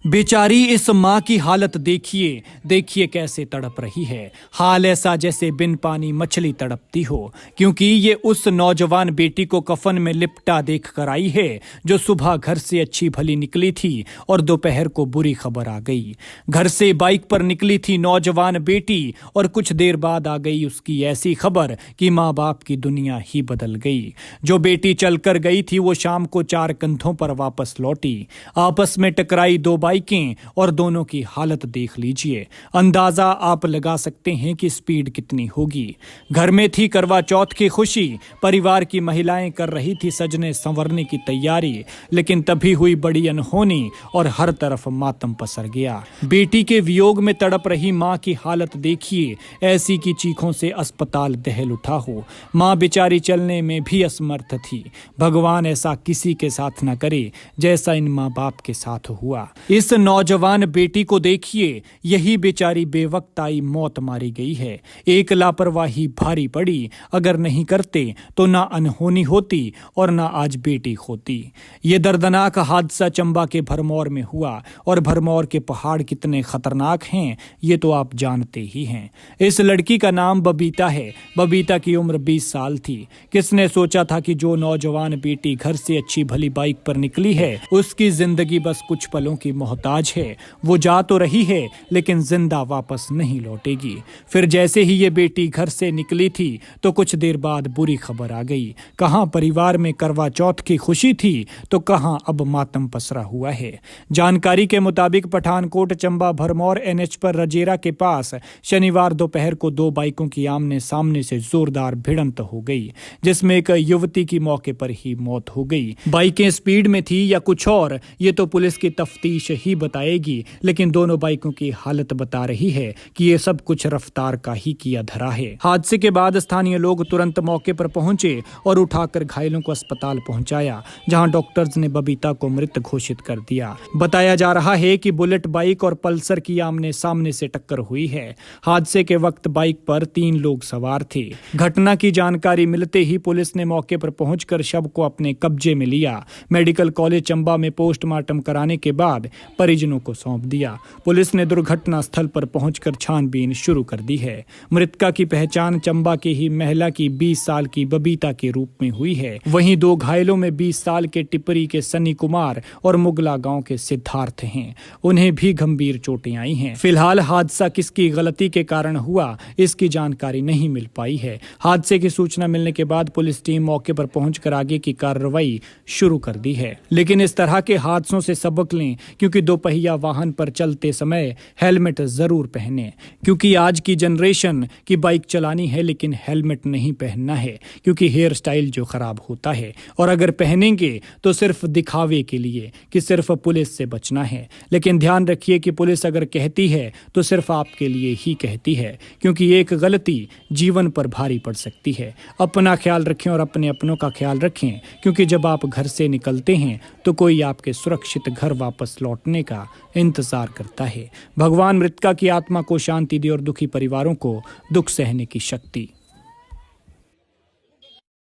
बेचारी इस माँ की हालत देखिए, देखिए कैसे तड़प रही है। हाल ऐसा जैसे बिन पानी मछली तड़पती हो, क्योंकि ये उस नौजवान बेटी को कफन में लिपटा देख कर आई है जो सुबह घर से अच्छी भली निकली थी और दोपहर को बुरी खबर आ गई। घर से बाइक पर निकली थी नौजवान बेटी और कुछ देर बाद आ गई उसकी ऐसी खबर कि माँ बाप की दुनिया ही बदल गई। जो बेटी चलकर गई थी वो शाम को 4 कंधों पर वापस लौटी। आपस में टकराई 2 बाइकें और दोनों की हालत देख लीजिए। अंदाजा आप लगा सकते हैं कि स्पीड कितनी होगी। घर में थी करवा चौथ की खुशी, परिवार की महिलाएं कर रही थी सजने संवरने की तैयारी, लेकिन तभी हुई बड़ी अनहोनी और हर तरफ मातम पसर गया। बेटी के वियोग में तड़प रही मां की हालत देखिए, ऐसी की चीखों से अस्पताल दहल उठा हो। मां बेचारी चलने में भी असमर्थ थी। भगवान ऐसा किसी के साथ न करे जैसा इन माँ बाप के साथ हुआ। इस नौजवान बेटी को देखिए, यही बेचारी बेवक्त आई मौत मारी गई है। एक लापरवाही भारी पड़ी, अगर नहीं करते तो ना अनहोनी होती और ना आज बेटी खोती। ये दर्दनाक हादसा चंबा के भरमौर में हुआ और भरमौर के पहाड़ कितने खतरनाक हैं ये तो आप जानते ही हैं। इस लड़की का नाम बबीता है। बबीता की उम्र 20 साल थी। किसने सोचा था कि जो नौजवान बेटी घर से अच्छी भली बाइक पर निकली है उसकी जिंदगी बस कुछ पलों की मोहताज है। वो जा तो रही है लेकिन जिंदा वापस नहीं लौटेगी। फिर जैसे ही ये बेटी घर से निकली थी तो कुछ देर बाद बुरी खबर आ गई। कहां परिवार में करवा चौथ की खुशी थी तो कहां अब मातम पसरा हुआ है। जानकारी के मुताबिक पठानकोट चंबा भरमौर NH पर रजेरा के पास शनिवार दोपहर को 2 बाइकों की आमने सामने से जोरदार भिड़ंत हो गई, जिसमें एक युवती की मौके पर ही मौत हो गई। बाइकें स्पीड में थी या कुछ और ये तो पुलिस की तफ्तीश ही बताएगी, लेकिन दोनों बाइकों की हालत बता रही है कि ये सब कुछ रफ्तार का ही किया धरा है। हादसे के बाद स्थानीय लोग तुरंत मौके पर पहुंचे और उठाकर घायलों को अस्पताल पहुंचाया, जहां डॉक्टर्स ने बबीता को मृत घोषित कर दिया। बताया जा रहा है कि बुलेट बाइक और पल्सर की आमने सामने से टक्कर हुई है। हादसे के वक्त बाइक पर 3 लोग सवार थे। घटना की जानकारी मिलते ही पुलिस ने मौके पर पहुंचकर शव को अपने कब्जे में लिया। मेडिकल कॉलेज चंबा में पोस्टमार्टम कराने के बाद परिजनों को सौंप दिया। पुलिस ने दुर्घटना स्थल पर पहुंचकर छानबीन शुरू कर दी है। मृतका की पहचान चंबा की ही महिला की 20 साल की बबीता के रूप में हुई है। वहीं 2 घायलों में 20 साल के टिपरी के सनी कुमार और मुगला गांव के सिद्धार्थ हैं। उन्हें भी गंभीर चोटें आई हैं। फिलहाल हादसा किसकी गलती के कारण हुआ इसकी जानकारी नहीं मिल पाई है। हादसे की सूचना मिलने के बाद पुलिस टीम मौके पर पहुंचकर आगे की कार्रवाई शुरू कर दी है। लेकिन इस तरह के हादसों से सबक लें, क्योंकि 2 पहिया वाहन पर चलते समय हेलमेट जरूर पहने, क्योंकि आज की जनरेशन की बाइक चलानी है लेकिन हेलमेट नहीं पहनना है, क्योंकि हेयर स्टाइल जो खराब होता है, और अगर पहनेंगे तो सिर्फ दिखावे के लिए कि सिर्फ पुलिस से बचना है। लेकिन ध्यान रखिए कि पुलिस अगर कहती है तो सिर्फ आपके लिए ही कहती है, क्योंकि एक गलती जीवन पर भारी पड़ सकती है। अपना ख्याल रखें और अपने अपनों का ख्याल रखें, क्योंकि जब आप घर से निकलते हैं तो कोई आपके सुरक्षित घर वापस लौटने का इंतजार करता है। भगवान मृतका की आत्मा को शांति दे और दुखी परिवारों को दुख सहने की शक्ति।